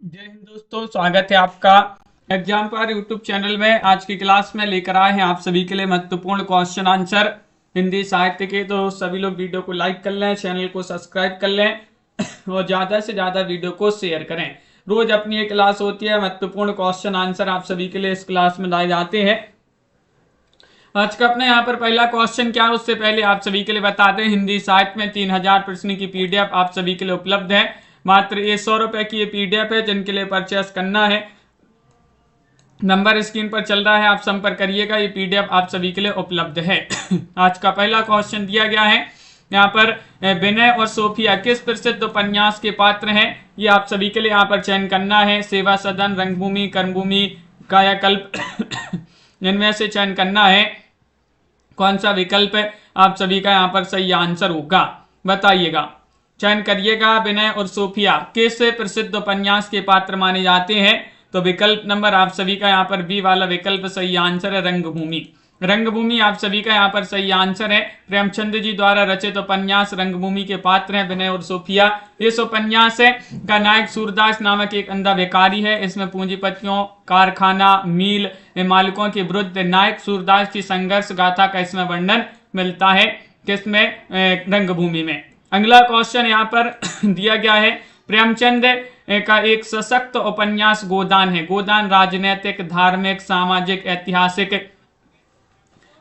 जय हिंद दोस्तों, स्वागत है आपका एग्जाम पर यूट्यूब चैनल में। आज की क्लास में लेकर आए हैं आप सभी के लिए महत्वपूर्ण क्वेश्चन आंसर हिंदी साहित्य के। तो सभी लोग वीडियो को लाइक कर लें, चैनल को सब्सक्राइब कर लें और ज्यादा से ज्यादा वीडियो को शेयर करें। रोज अपनी एक क्लास होती है, महत्वपूर्ण क्वेश्चन आंसर आप सभी के लिए इस क्लास में लाए जाते हैं। आज का अपने यहाँ पर पहला क्वेश्चन क्या है, उससे पहले आप सभी के लिए बताते हैं हिंदी साहित्य में 3000 प्रश्न की पीडीएफ आप सभी के लिए उपलब्ध है। मात्र ये 100 रुपए की ये पीडीएफ है, जिनके लिए परचेस करना है नंबर स्क्रीन पर चल रहा है, आप संपर्क करिएगा। ये पीडीएफ आप सभी के लिए उपलब्ध है। आज का पहला क्वेश्चन दिया गया है यहाँ पर, विनय और सोफिया किस प्रसिद्ध उपन्यास के पात्र हैं? ये आप सभी के लिए यहाँ पर चयन करना है। सेवा सदन, रंगभूमि, कर्मभूमि, कायाकल्प इनमें से चयन करना है। कौन सा विकल्प आप सभी का यहाँ पर सही आंसर होगा, बताइएगा, चयन करिएगा। विनय और सोफिया किस प्रसिद्ध उपन्यास के पात्र माने जाते हैं? तो विकल्प नंबर आप सभी का यहाँ पर बी वाला विकल्प सही आंसर है, रंगभूमि। रंगभूमि आप सभी का यहाँ पर सही आंसर है। प्रेमचंद जी द्वारा रचित उपन्यास रंगभूमि के पात्र हैं विनय और सोफिया। इस उपन्यास का नायक सूरदास नामक एक अंधा भिखारी है। इसमें पूंजीपतियों, कारखाना, मिल मालिकों के विरुद्ध नायक सूरदास की संघर्ष गाथा का इसमें वर्णन मिलता है। किसमें? रंगभूमि में। अगला क्वेश्चन यहाँ पर दिया गया है, प्रेमचंद का एक सशक्त उपन्यास गोदान है। गोदान राजनैतिक, धार्मिक, सामाजिक, ऐतिहासिक।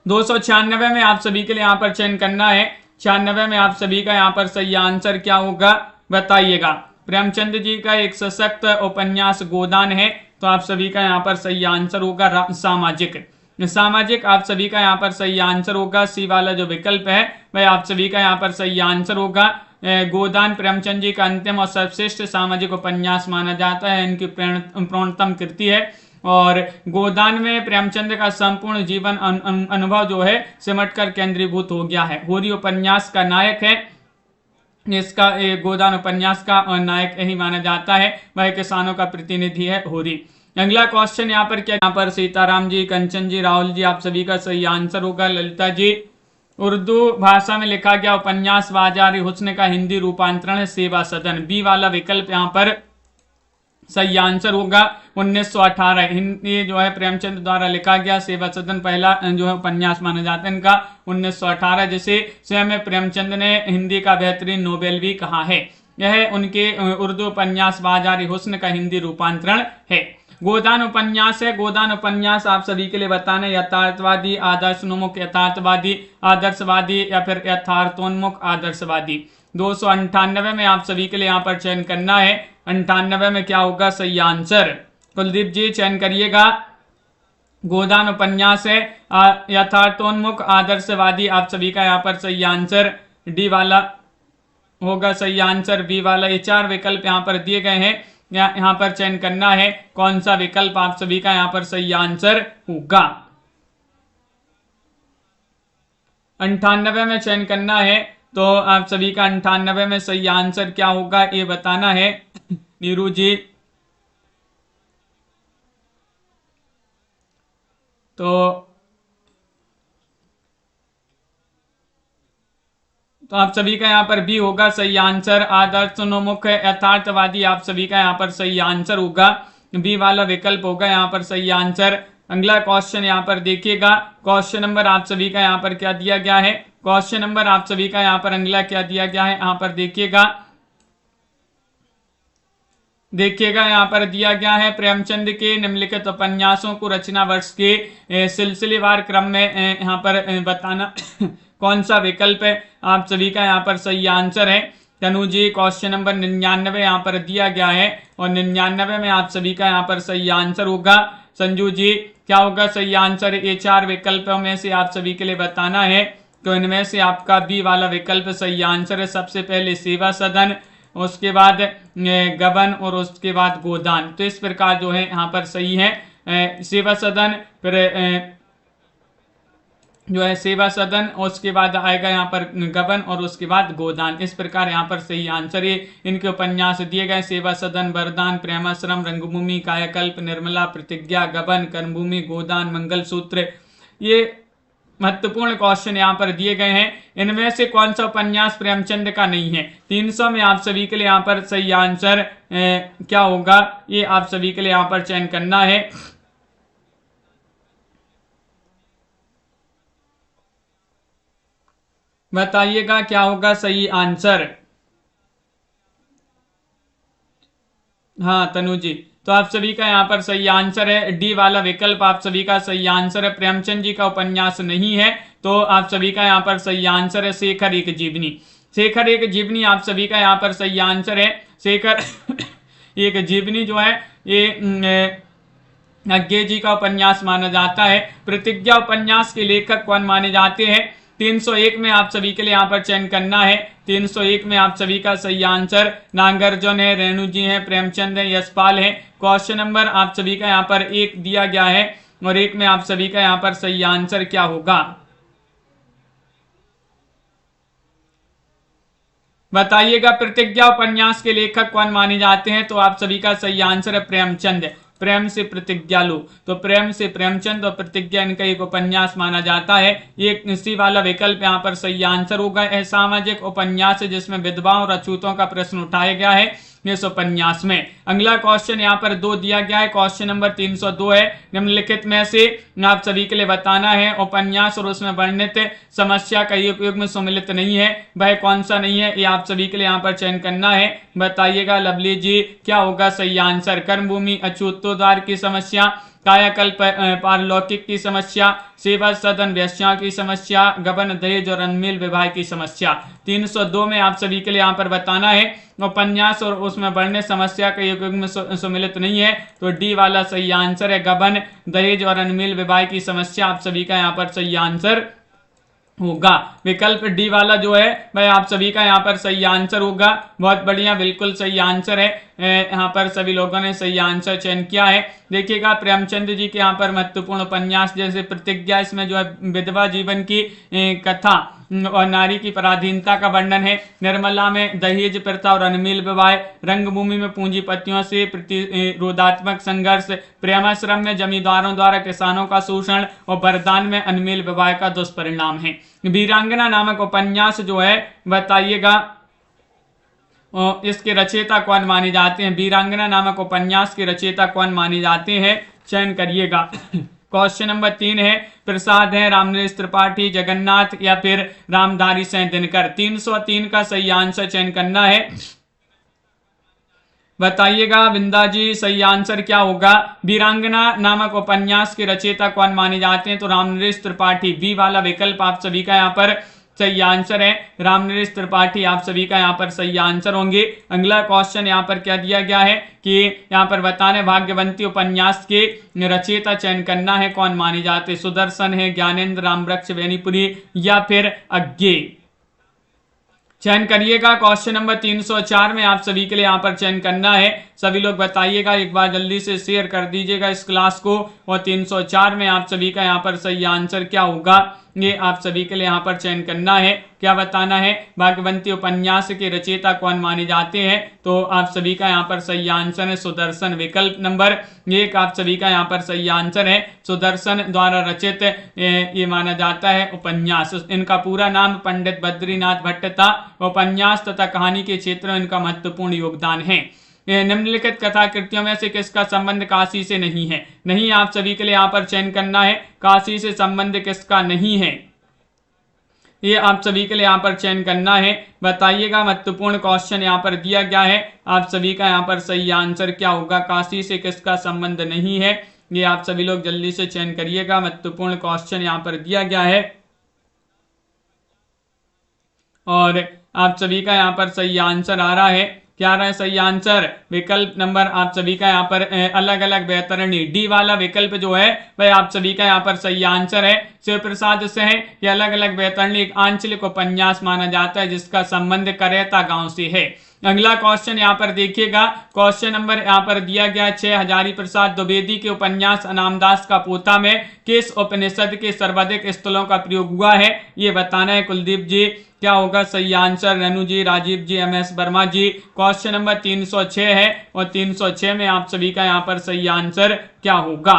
296 में आप सभी के लिए यहाँ पर चयन करना है। 96 में आप सभी का यहाँ पर सही आंसर क्या होगा, बताइएगा। प्रेमचंद जी का एक सशक्त उपन्यास गोदान है, तो आप सभी का यहाँ पर सही आंसर होगा सामाजिक। सामाजिक आप सभी का यहाँ पर सही आंसर होगा। सी वाला जो विकल्प है वह आप सभी का यहाँ पर सही आंसर होगा। गोदान प्रेमचंद जी का अंतिम और सर्वश्रेष्ठ सामाजिक उपन्यास माना जाता है। इनकी प्रणतम कृति है और गोदान में प्रेमचंद का संपूर्ण जीवन अनुभव जो है सिमटकर केंद्रीभूत हो गया है। होरी उपन्यास का नायक है, इसका गोदान उपन्यास का नायक यही माना जाता है। वह किसानों का प्रतिनिधि है होरी। अगला क्वेश्चन यहाँ पर क्या, यहाँ पर सीताराम जी, कंचन जी, राहुल जी आप सभी का सही आंसर होगा। ललिता जी, उर्दू भाषा में लिखा गया उपन्यास बाजार हुस्न का हिंदी रूपांतरण है सेवा सदन। बी वाला विकल्प यहाँ पर सही आंसर होगा। 1918 हिंदी जो है प्रेमचंद द्वारा लिखा गया सेवा सदन पहला जो है उपन्यास माना जाता है इनका 1918, जिसे स्वयं प्रेमचंद ने हिंदी का बेहतरीन नोबेल भी कहा है। यह उनके उर्दू उपन्यास बाजार हुस्न का हिंदी रूपांतरण है। गोदान उपन्यास है। गोदान उपन्यास आप सभी के लिए बताना, यथार्थवादी, आदर्शोन्मुख, यथार्थवादी, आदर्शवादी या फिर यथार्थोन्मुख, आदर्शवादी। 298 में आप सभी के लिए यहाँ पर चयन करना है। 98 में क्या होगा सही आंसर, कुलदीप जी चयन करिएगा। गोदान उपन्यास है, यथार्थोन्मुख, आदर्शवादी आप सभी का यहाँ पर सही आंसर डी वाला होगा सही आंसर। बी वाला, ये 4 विकल्प यहाँ पर दिए गए हैं, यहाँ पर चयन करना है कौन सा विकल्प आप सभी का यहाँ पर सही आंसर होगा। 98 में चयन करना है, तो आप सभी का 98 में सही आंसर क्या होगा ये बताना है। नीरू जी, तो आप सभी का यहाँ पर भी होगा सही आंसर। आदर्शोन्मुख, यथार्थवादी आप सभी का यहाँ पर सही आंसर होगा। बी वाला विकल्प होगा यहाँ पर सही आंसर। अगला क्वेश्चन यहाँ पर देखिएगा, क्वेश्चन नंबर आप सभी का यहाँ पर क्या दिया गया है। क्वेश्चन नंबर आप सभी का यहाँ पर अगला क्या दिया गया है, यहाँ पर देखिएगा यहाँ पर दिया गया है, प्रेमचंद के निम्नलिखित उपन्यासों को रचना वर्ष के सिलसिलेवार क्रम में यहाँ पर बताना कौन सा विकल्प है आप सभी का यहाँ पर सही आंसर है। तनु जी, क्वेश्चन नंबर 99 यहाँ पर दिया गया है और 99 में आप सभी का यहाँ पर सही आंसर होगा। संजू जी, क्या होगा सही आंसर? ये 4 विकल्पों में से आप सभी के लिए बताना है, तो इनमें से आपका बी वाला विकल्प सही आंसर है। सबसे पहले सेवा सदन, उसके बाद गबन और उसके बाद गोदान। तो इस प्रकार जो है यहाँ पर सही है सेवा सदन, फिर जो है सेवा सदन, उसके बाद आएगा यहाँ पर गबन और उसके बाद गोदान। इस प्रकार यहाँ पर सही आंसर है। इनके उपन्यास दिए गए सेवा सदन, वरदान, प्रेमाश्रम, रंगभूमि, कायाकल्प, निर्मला, प्रतिज्ञा, गबन, कर्मभूमि, गोदान, मंगलसूत्र। ये महत्वपूर्ण क्वेश्चन यहाँ पर दिए गए हैं। इनमें से कौन सा उपन्यास प्रेमचंद का नहीं है? 300 में आप सभी के लिए यहाँ पर सही आंसर क्या होगा, ये आप सभी के लिए यहाँ पर चयन करना है। बताइएगा क्या होगा सही आंसर। हाँ तनु जी, तो आप सभी का यहाँ पर सही आंसर है डी वाला विकल्प आप सभी का सही आंसर है। प्रेमचंद जी का उपन्यास नहीं है, तो आप सभी का यहाँ पर सही आंसर है शेखर एक जीवनी। शेखर एक जीवनी आप सभी का यहाँ पर सही आंसर है। शेखर एक जीवनी जो है ये अज्ञे जी का उपन्यास माना जाता है। प्रतिज्ञा उपन्यास के लेखक कौन माने जाते हैं? 301 में आप सभी के लिए यहाँ पर चयन करना है। 301 में आप सभी का सही आंसर नागार्जुन है, रेणु जी है, प्रेमचंद है, यशपाल है। क्वेश्चन नंबर आप सभी का यहाँ पर 1 दिया गया है और 1 में आप सभी का यहाँ पर सही आंसर क्या होगा, बताइएगा। प्रतिज्ञा उपन्यास के लेखक कौन माने जाते हैं? तो आप सभी का सही आंसर है प्रेमचंद। प्रेम से प्रतिज्ञा लो, तो प्रेम से प्रेमचंद और प्रतिज्ञा इनका एक उपन्यास माना जाता है। ये इसी वाला विकल्प यहाँ पर सही आंसर होगा। सामाजिक उपन्यास है जिसमें विधवाओं और अछूतों का प्रश्न उठाया गया है इस उपन्यास में। अगला क्वेश्चन यहाँ पर 2 दिया गया है। क्वेश्चन नंबर 302 है, निम्नलिखित में से आप सभी के लिए बताना है उपन्यास और उसमें वर्णित समस्या का युग में सम्मिलित नहीं है, वह कौन सा नहीं है, ये आप सभी के लिए यहाँ पर चयन करना है। बताइएगा लवली जी क्या होगा सही आंसर। कर्मभूमि अछूतोद्धार की समस्या, कायाकल्प पारलौकिक की समस्या, सेवा सदन वेश्याओं की समस्या, गबन दहेज और अनमेल विवाह की समस्या। 302 में आप सभी के लिए यहाँ पर बताना है उपन्यास और उसमें वर्णित समस्या का युग में सम्मिलित नहीं है, तो डी वाला सही आंसर है गबन दहेज और अनमेल विवाह की समस्या आप सभी का यहाँ पर सही आंसर होगा। विकल्प डी वाला जो है वह आप सभी का यहाँ पर सही आंसर होगा। बहुत बढ़िया, बिल्कुल सही आंसर है। यहाँ पर सभी लोगों ने सही आंसर चयन किया है। देखिएगा प्रेमचंद जी के यहाँ पर महत्वपूर्ण उपन्यास जैसे प्रतिज्ञा, इसमें जो है विधवा जीवन की कथा और नारी की पराधीनता का वर्णन है। निर्मला में दहेज प्रथा और अनमेल विवाह, रंगभूमि में पूंजीपतियों से प्रतिरोधात्मक संघर्ष, प्रेमाश्रम में जमींदारों द्वारा किसानों का शोषण और वरदान में अनमेल विवाह का दुष्परिणाम है। वीरांगना नामक उपन्यास जो है बताइएगा इसके रचयिता कौन माने जाते हैं। वीरांगना नामक उपन्यास के रचयिता कौन माने जाते हैं, चयन करिएगा। क्वेश्चन नंबर 3 है, प्रसाद है, रामनरेश त्रिपाठी, जगन्नाथ या फिर रामधारी सिंह दिनकर। 303 का सही आंसर चयन करना है। बताइएगा बिंदा जी सही आंसर क्या होगा। वीरांगना नामक उपन्यास के रचयिता कौन माने जाते हैं, तो रामनरेश त्रिपाठी। बी वाला विकल्प आप सभी का यहाँ पर सही आंसर है। रामनरेश त्रिपाठी आप सभी का यहाँ पर सही आंसर होंगे। अगला क्वेश्चन यहाँ पर क्या दिया गया है कि यहाँ पर बताने भाग्यवंती उपन्यास के रचयिता चयन करना है, कौन माने जाते। सुदर्शन है, ज्ञानेन्द्र, रामवृक्ष बेनीपुरी या फिर अज्ञे, चयन करिएगा। क्वेश्चन नंबर 304 में आप सभी के लिए यहाँ पर चयन करना है। सभी लोग बताइएगा, एक बार जल्दी से शेयर कर दीजिएगा इस क्लास को। और 304 में आप सभी का यहाँ पर सही आंसर क्या होगा, ये आप सभी के लिए यहाँ पर चयन करना है। क्या बताना है, भाग्यवंती उपन्यास के रचयिता कौन माने जाते हैं, तो आप सभी का यहाँ पर सही आंसर है सुदर्शन। विकल्प नंबर 1 आप सभी का यहाँ पर सही आंसर है। सुदर्शन द्वारा रचित ये माना जाता है उपन्यास। इनका पूरा नाम पंडित बद्रीनाथ भट्ट था। उपन्यास तथा कहानी के क्षेत्र में इनका महत्वपूर्ण योगदान है। निम्नलिखित कथा कृतियों में से किसका संबंध काशी से नहीं है। नहीं आप सभी के लिए यहाँ पर चयन करना है, काशी से संबंध किसका नहीं है, ये आप सभी के लिए यहाँ पर चयन करना है। बताइएगा, महत्वपूर्ण क्वेश्चन यहाँ पर दिया गया है, आप सभी का यहाँ पर सही आंसर क्या होगा। काशी से किसका संबंध नहीं है, ये आप सभी लोग जल्दी से चयन करिएगा। महत्वपूर्ण क्वेश्चन यहाँ पर दिया गया है और आप सभी का यहाँ पर सही आंसर आ रहा है। क्या रहा है सही आंसर, विकल्प नंबर आप सभी का यहाँ पर अलग अलग वैतरणी। डी वाला विकल्प जो है वह आप सभी का यहाँ पर सही आंसर है। शिव प्रसाद से है कि अलग अलग वैतरणी एक आंचलिक उपन्यास माना जाता है जिसका संबंध करेता गांव से है। अगला क्वेश्चन यहाँ पर देखिएगा, क्वेश्चन नंबर यहाँ पर दिया गया 6 हजारी प्रसाद द्विवेदी के उपन्यास अनामदास का पोता में किस उपनिषद के सर्वाधिक स्थलों का प्रयोग हुआ है, ये बताना है। कुलदीप जी क्या होगा सही आंसर, रेणु जी, राजीव जी, एम एस वर्मा जी। क्वेश्चन नंबर 306 है और 306 में आप सभी का यहाँ पर सही आंसर क्या होगा।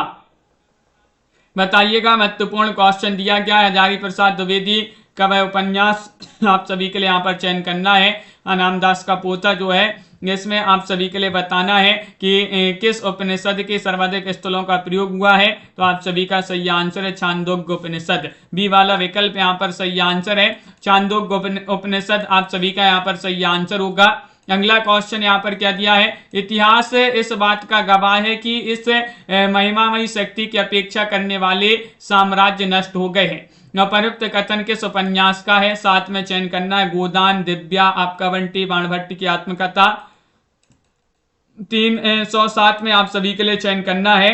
बताइएगा। महत्वपूर्ण क्वेश्चन दिया गया है, हजारी प्रसाद द्विवेदी का वह उपन्यास आप सभी के लिए यहाँ पर चयन करना है। अनामदास का पोता जो है, इसमें आप सभी के लिए बताना है कि किस उपनिषद के सर्वाधिक स्थलों का प्रयोग हुआ है। तो आप सभी का सही आंसर है छांदोग्य उपनिषद। बी वाला विकल्प यहाँ पर सही आंसर है। छांदोग्य उपनिषद आप सभी का यहाँ पर सही आंसर होगा। अगला क्वेश्चन यहाँ पर क्या दिया है, इतिहास इस बात का गवाह है कि इस महिमामयी शक्ति की अपेक्षा करने वाले साम्राज्य नष्ट हो गए हैं। अपरुक्त कथन किस उपन्यास का है, साथ में चयन करना है। गोदान, दिव्या, आपका बंटी, बाणभट्ट की आत्मकथा। 307 में आप सभी के लिए चयन करना है।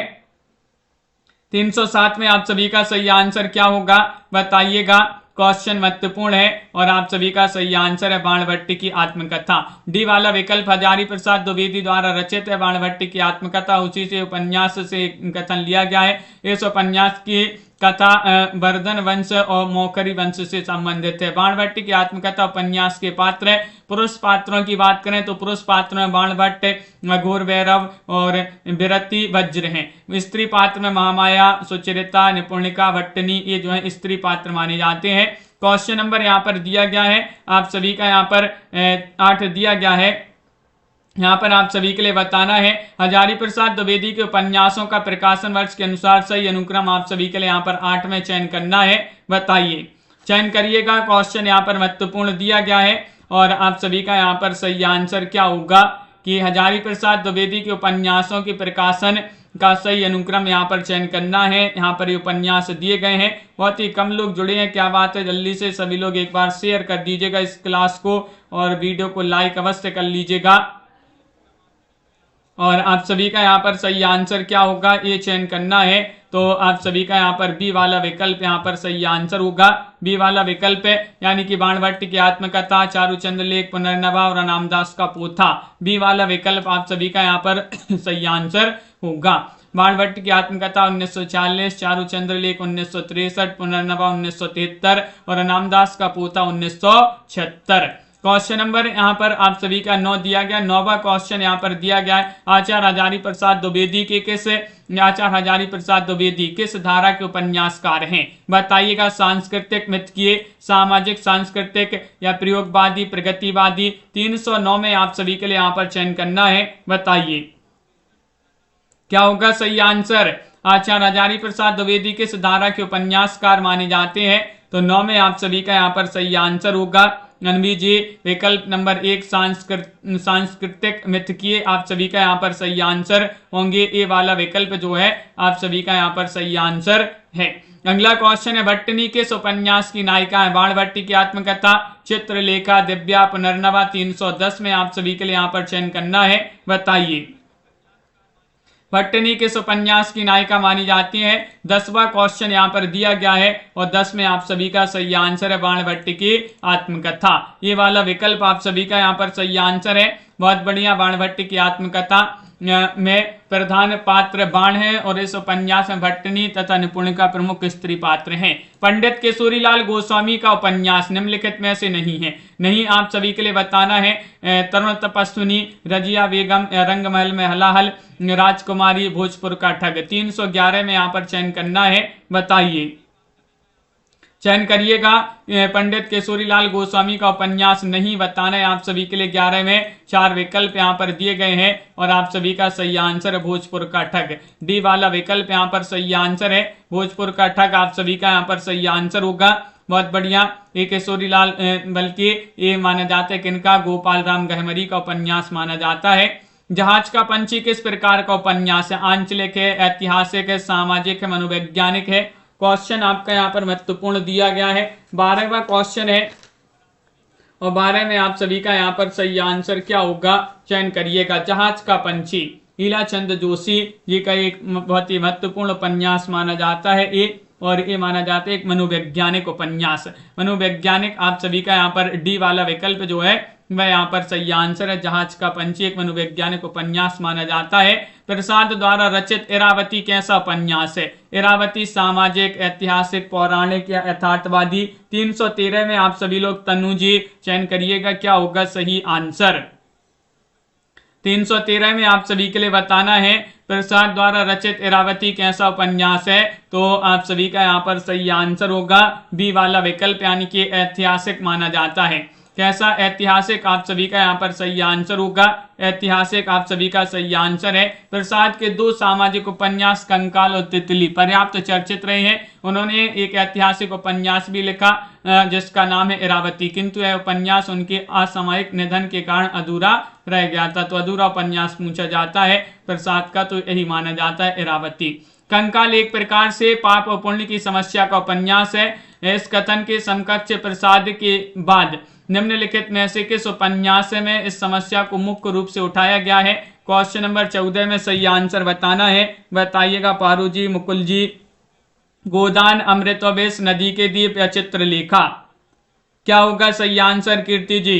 307 में आप सभी का सही आंसर क्या होगा बताइएगा। क्वेश्चन महत्वपूर्ण है और आप सभी का सही आंसर है बाणभट्ट की आत्मकथा। डी वाला विकल्प हजारी प्रसाद द्विवेदी द्वारा रचित है बाणभट्ट की आत्मकथा, उसी से उपन्यास से कथन लिया गया है। इस उपन्यास की कथा वर्धन वंश और मौखरी वंश से संबंधित है। बाणभट्ट की आत्मकथा उपन्यास के पात्र, पुरुष पात्रों की बात करें तो पुरुष पात्रों में बाणभट्ट, घोर भैरव और विरति वज्र हैं। स्त्री पात्र में महामाया, सुचरिता, निपुणिका, भट्टनी, ये जो है स्त्री पात्र माने जाते हैं। क्वेश्चन नंबर यहाँ पर दिया गया है, आप सभी का यहाँ पर 8 दिया गया है। यहाँ पर आप सभी के लिए बताना है, हजारी प्रसाद द्विवेदी के उपन्यासों का प्रकाशन वर्ष के अनुसार सही अनुक्रम आप सभी के लिए यहाँ पर 8 में चयन करना है। बताइए, चयन करिएगा। क्वेश्चन यहाँ पर महत्वपूर्ण दिया गया है और आप सभी का यहाँ पर सही आंसर क्या होगा कि हजारी प्रसाद द्विवेदी के उपन्यासों के प्रकाशन का सही अनुक्रम यहाँ पर चयन करना है। यहाँ पर ये उपन्यास दिए गए हैं। बहुत ही कम लोग जुड़े हैं, क्या बात है। जल्दी से सभी लोग एक बार शेयर कर दीजिएगा इस क्लास को और वीडियो को लाइक अवश्य कर लीजिएगा। और आप सभी का यहाँ पर सही आंसर क्या होगा ये चयन करना है। तो आप सभी का यहाँ पर बी वाला विकल्प यहाँ पर सही आंसर होगा। बी वाला विकल्प है यानी कि बाणभट्ट की आत्मकथा, चारुचंद्र लेख, पुनर्नवा और अनामदास का पोथा। बी वाला विकल्प आप सभी का यहाँ पर सही आंसर होगा। बाणभट्ट की आत्मकथा 1940, चारुचंद्र लेख 1963, पुनर्नवा 1973 और अनामदास का पोथा 1976। क्वेश्चन नंबर यहाँ पर आप सभी का 9 दिया गया। 9वां क्वेश्चन यहाँ पर दिया गया है, आचार्य हजारी प्रसाद द्विवेदी किस धारा के उपन्यासकार हैं। बताइएगा। सांस्कृतिक, मिथकीय, सामाजिक सांस्कृतिक या प्रयोगवादी, प्रगतिवादी। 309 में आप सभी के लिए यहाँ पर चयन करना है। बताइए क्या होगा सही आंसर। आचार्य हजारी प्रसाद द्विवेदी किस धारा के उपन्यासकार माने जाते हैं। तो 9 में आप सभी का यहाँ पर सही आंसर होगा अनवी जी। विकल्प नंबर 1 सांस्कृतिक मिथकीय आप सभी का यहाँ पर सही आंसर होंगे। ए वाला विकल्प जो है आप सभी का यहाँ पर सही आंसर है। अगला क्वेश्चन है, भट्टनी किस उपन्यास की नायिका है। बाणभट्ट की आत्मकथा, चित्रलेखा, दिव्या, पुनर्नवा। 310 में आप सभी के लिए यहाँ पर चयन करना है। बताइए भट्टनी किस उपन्यास की नायिका मानी जाती है। 10वां क्वेश्चन यहाँ पर दिया गया है और 10 में आप सभी का सही आंसर है बाणभट्ट की आत्मकथा। ये वाला विकल्प आप सभी का यहाँ पर सही आंसर है। बहुत बढ़िया। बाणभट्ट की आत्मकथा में प्रधान पात्र बाण है और इस उपन्यास में भट्टनी तथा निपुणिका प्रमुख स्त्री पात्र हैं। पंडित केशोरीलाल गोस्वामी का उपन्यास निम्नलिखित में से नहीं है। नहीं आप सभी के लिए बताना है। तरुण तपस्विनी, रजिया बेगम, रंगमहल में हलाहल, राजकुमारी, भोजपुर का ठग। 311 में यहाँ पर चयन करना है। बताइए, चयन करिएगा। पंडित केशोरीलाल गोस्वामी का उपन्यास नहीं बताना है। आप सभी के लिए 11 में 4 विकल्प यहाँ पर दिए गए हैं और आप सभी का सही आंसर है भोजपुर का ठग। डी वाला विकल्प यहाँ पर सही आंसर है भोजपुर का ठग। आप सभी का यहाँ पर सही आंसर होगा। बहुत बढ़िया। ये केशोरीलाल बल्कि ये माना जाता है किनका, गोपाल राम गहमरी का उपन्यास माना जाता है। जहाज का पंछी किस प्रकार का उपन्यास है। आंचलिक है, ऐतिहासिक है, सामाजिक है, मनोवैज्ञानिक है। क्वेश्चन आपका यहाँ पर महत्वपूर्ण दिया गया है। 12वां क्वेश्चन है और 12 में आप सभी का यहाँ पर सही आंसर क्या होगा चयन करिएगा। जहाज का पंछी लीलाचंद जोशी जी का एक बहुत ही महत्वपूर्ण उपन्यास माना जाता है ये, और ये माना जाता है एक मनोवैज्ञानिक उपन्यास। मनोवैज्ञानिक आप सभी का यहाँ पर डी वाला विकल्प जो है वह यहाँ पर सही आंसर है। जहाज का पंछी एक मनोवैज्ञानिक उपन्यास माना जाता है। प्रसाद द्वारा रचित इरावती कैसा उपन्यास है। इरावती सामाजिक, ऐतिहासिक, पौराणिक या यथार्थवादी। 313 में आप सभी लोग तनु जी चयन करिएगा क्या होगा सही आंसर। 313 में आप सभी के लिए बताना है प्रसाद द्वारा रचित इरावती कैसा उपन्यास है, तो आप सभी का यहाँ पर सही आंसर होगा बी वाला विकल्प, यानी कि ऐतिहासिक माना जाता है। कैसा? ऐतिहासिक आप सभी का यहाँ पर सही आंसर होगा, ऐतिहासिक आप सभी का सही आंसर है। प्रसाद के 2 सामाजिक उपन्यास कंकाल और तितली पर्याप्त चर्चित रहे हैं। उन्होंने एक ऐतिहासिक उपन्यास भी लिखा जिसका नाम है इरावती, किंतु यह उपन्यास उनके असामयिक निधन के कारण अधूरा रह गया था, तो अधूरा उपन्यास पूछा जाता है प्रसाद का, तो यही माना जाता है इरावती। कंकाल एक प्रकार से पाप और पुण्य की समस्या का उपन्यास है। इस कथन के समकक्ष प्रसाद के बाद निम्नलिखित में से किस उपन्यास में इस समस्या को मुख्य रूप से उठाया गया है? क्वेश्चन नंबर 14 में सही आंसर बताना है, बताइएगा। पारू जी, मुकुल जी, गोदान, अमृतोपदेश, नदी के दीप या चित्रलेखा, क्या होगा सही आंसर? कीर्ति जी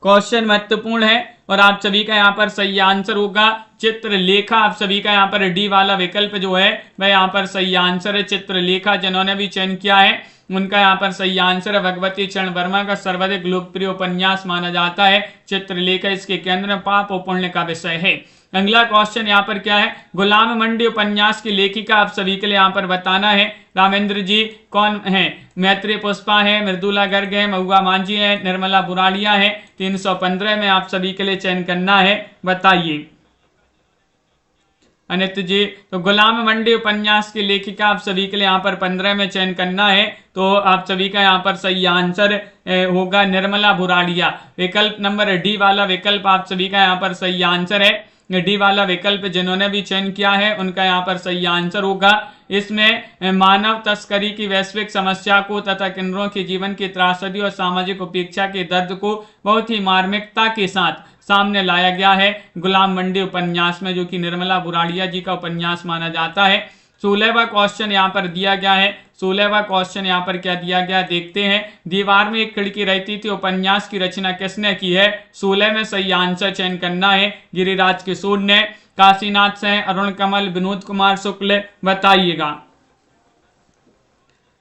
क्वेश्चन महत्वपूर्ण है और आप सभी का यहाँ पर सही आंसर होगा चित्रलेखा। आप सभी का यहाँ पर डी वाला विकल्प जो है वह यहाँ पर सही आंसर है चित्रलेखा। जिन्होंने भी चयन किया है उनका यहाँ पर सही आंसर है भगवती चरण वर्मा का सर्वाधिक लोकप्रिय उपन्यास माना जाता है चित्रलेखा। इसके केंद्र में पाप और पुण्य का विषय है। अगला क्वेश्चन यहाँ पर क्या है? गुलाम मंडी उपन्यास की लेखिका आप सभी के लिए यहाँ पर बताना है। रामेंद्र जी कौन है? मैत्री पुष्पा है, मृदुला गर्ग है, महुआ मांझी है, निर्मला बुराड़िया है। 315 में आप सभी के लिए चयन करना है, बताइए। अनित जी, तो गुलाम मंडी उपन्यास की लेखिका आप सभी के लिए यहाँ पर 15 में चयन करना है, तो आप सभी का यहाँ पर सही आंसर होगा निर्मला बुराड़िया। विकल्प नंबर डी वाला विकल्प आप सभी का यहाँ पर सही आंसर है। डी वाला विकल्प जिन्होंने भी चयन किया है उनका यहाँ पर सही आंसर होगा। इसमें मानव तस्करी की वैश्विक समस्या को तथा किन्नरों के जीवन की त्रासदी और सामाजिक उपेक्षा के दर्द को बहुत ही मार्मिकता के साथ सामने लाया गया है गुलाम मंडी उपन्यास में, जो कि निर्मला बुराड़िया जी का उपन्यास माना जाता है। 16वां क्वेश्चन यहाँ पर दिया गया है। 16वां क्वेश्चन यहाँ पर क्या दिया गया देखते हैं। दीवार में एक खिड़की रहती थी उपन्यास की रचना किसने की है? 16 में सही आंसर चयन करना है। गिरिराज किशोर ने, काशीनाथ सेन, अरुण कमल, विनोद कुमार शुक्ल, बताइएगा,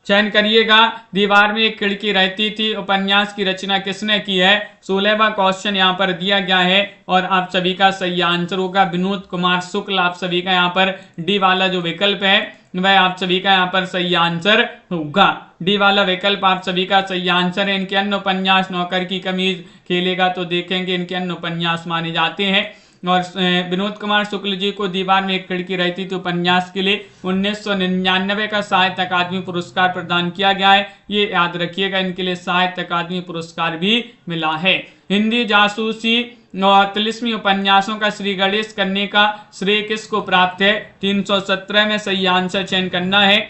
चयन करिएगा। दीवार में एक खिड़की रहती थी उपन्यास की रचना किसने की है? 16वां क्वेश्चन यहाँ पर दिया गया है और आप सभी का सही आंसर होगा विनोद कुमार शुक्ल। आप सभी का यहाँ पर डी वाला जो विकल्प है वह आप सभी का यहाँ पर सही आंसर होगा। डी वाला विकल्प आप सभी का सही आंसर है। इनके अन्य उपन्यास नौकर की कमीज, खेलेगा तो देखेंगे, इनके अन्य उपन्यास माने जाते हैं। और विनोद कुमार शुक्ल जी को दीवार में एक खिड़की रहती थी उपन्यास के लिए 1999 का साहित्य अकादमी पुरस्कार प्रदान किया गया है। ये याद रखिएगा, इनके लिए साहित्य अकादमी पुरस्कार भी मिला है। हिंदी जासूसी और तिलिस्मी उपन्यासों का श्री गणेश करने का श्रेय किसको प्राप्त है? 317 में सही आंसर चयन करना है,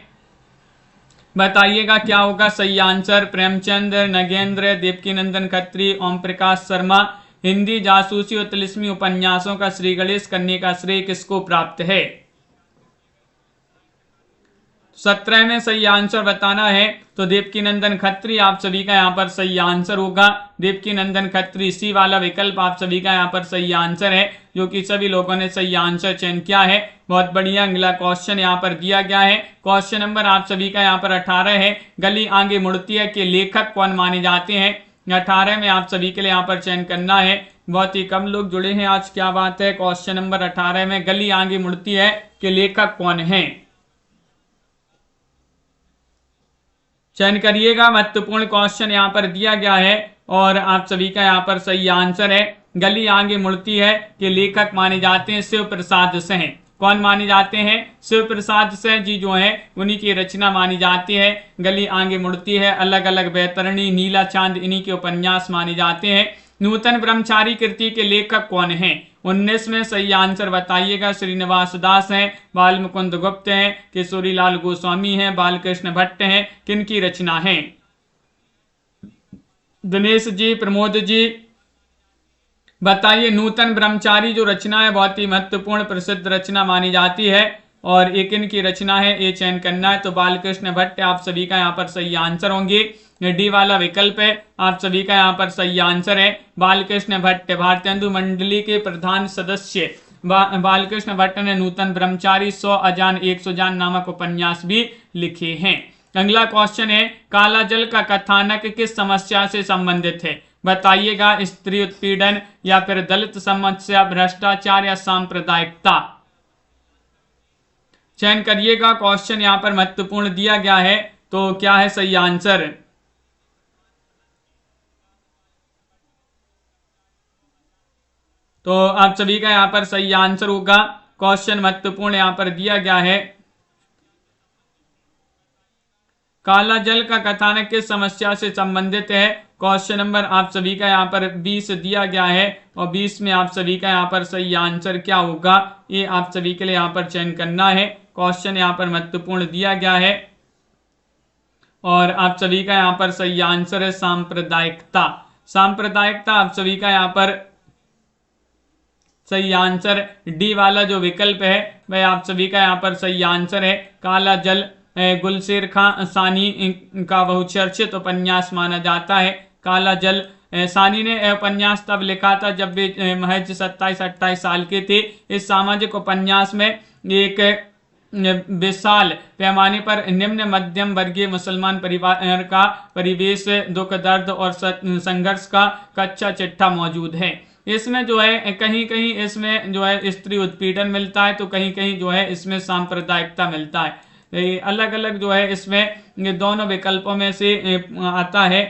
बताइएगा क्या होगा सही आंसर। प्रेमचंद, नगेंद्र, देवकीनंदन खत्री, ओम प्रकाश शर्मा। हिंदी जासूसी और तिलिस्मी उपन्यासों का श्री गणेश करने का श्रेय किसको प्राप्त है? 17 में सही आंसर बताना है, तो देवकीनंदन खत्री आप सभी का यहाँ पर सही आंसर होगा। देवकीनंदन खत्री, सी वाला विकल्प आप सभी का यहाँ पर सही आंसर है, जो कि सभी लोगों ने सही आंसर चयन किया है। बहुत बढ़िया। अगला क्वेश्चन यहाँ पर दिया गया है। क्वेश्चन नंबर आप सभी का यहाँ पर 18 है। गली आगे मुड़ती है के लेखक कौन माने जाते हैं? 18 में आप सभी के लिए यहाँ पर चयन करना है। बहुत ही कम लोग जुड़े हैं आज, क्या बात है। क्वेश्चन नंबर 18 में गली आगे मुड़ती है के लेखक कौन है? चयन करिएगा, महत्वपूर्ण क्वेश्चन यहाँ पर दिया गया है और आप सभी का यहाँ पर सही आंसर है। गली आगे मुड़ती है के लेखक माने जाते हैं शिव प्रसाद सिंह। कौन माने जाते हैं? शिव प्रसाद सिंह जी जो है उन्हीं की रचना मानी जाती है। गली आगे मुड़ती है, अलग अलग बैतरणी, नीला चांद, इन्हीं के उपन्यास माने जाते हैं। नूतन ब्रह्मचारी कृति के लेखक कौन हैं? 19 में सही आंसर बताइएगा। श्रीनिवास दास हैं, बाल मुकुंद गुप्त हैं, किशोरी लाल गोस्वामी हैं, बालकृष्ण भट्ट हैं, किनकी रचना है? दिनेश जी, प्रमोद जी, बताइए। नूतन ब्रह्मचारी जो रचना है बहुत ही महत्वपूर्ण प्रसिद्ध रचना मानी जाती है और एक इनकी रचना है, ये चयन करना है, तो बालकृष्ण भट्ट आप सभी का यहाँ पर सही आंसर होंगे। डी वाला विकल्प है, आप सभी का यहाँ पर सही आंसर है। बालकृष्ण भट्ट भारतेंदु मंडली के प्रधान सदस्य बालकृष्ण भट्ट ने नूतन ब्रह्मचारी, 100 अजान 100 जान नामक उपन्यास भी लिखे हैं। अगला क्वेश्चन है, काला जल का कथानक किस समस्या से संबंधित है? बताइएगा, स्त्री उत्पीड़न या फिर दलित समस्या, भ्रष्टाचार या सांप्रदायिकता। चयन करिएगा। क्वेश्चन यहाँ पर महत्वपूर्ण दिया गया है, तो क्या है सही आंसर? तो आप सभी का यहाँ पर सही आंसर होगा। क्वेश्चन महत्वपूर्ण यहाँ पर दिया गया है। काला जल का कथानक किस समस्या से संबंधित है? क्वेश्चन नंबर आप सभी का यहाँ पर 20 दिया गया है और 20 में आप सभी का यहाँ पर सही आंसर क्या होगा, ये आप सभी के लिए यहाँ पर चयन करना है। क्वेश्चन यहाँ पर महत्वपूर्ण दिया गया है और आप सभी का यहाँ पर सही आंसर है सांप्रदायिकता। सांप्रदायिकता आप सभी का यहाँ पर सही आंसर डी वाला जो विकल्प है वह आप सभी का यहाँ पर सही आंसर है। काला जल गुलशेर खां सानी का बहुचर्चित उपन्यास माना जाता है। काला जल सानी ने उपन्यास तब लिखा था जब वे महज 27-28 साल के थे। इस सामाजिक उपन्यास में एक विशाल पैमाने पर निम्न मध्यम वर्गीय मुसलमान परिवार का परिवेश, दुख, दर्द और संघर्ष का कच्चा चिट्ठा मौजूद है। इसमें जो है कहीं कहीं इसमें जो है स्त्री उत्पीड़न मिलता है, तो कहीं कहीं जो है इसमें सांप्रदायिकता मिलता है। अलग अलग जो है इसमें दोनों विकल्पों में से आता है।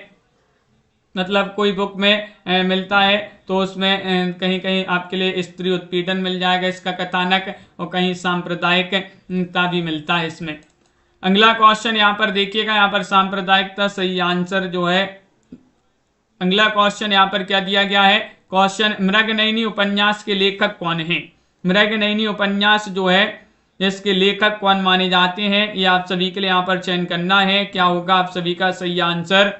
मतलब कोई बुक में मिलता है तो उसमें कहीं कहीं आपके लिए स्त्री उत्पीड़न मिल जाएगा इसका कथानक, और कहीं सांप्रदायिकता भी मिलता है इसमें। अगला क्वेश्चन यहाँ पर देखिएगा, यहाँ पर सांप्रदायिकता सही आंसर जो है। अगला क्वेश्चन यहाँ पर क्या दिया गया है? क्वेश्चन, मृगनयनी उपन्यास के लेखक कौन है? मृगनयनी उपन्यास जो है इसके लेखक कौन माने जाते हैं, ये आप सभी के लिए यहाँ पर चयन करना है। क्या होगा आप सभी का सही आंसर?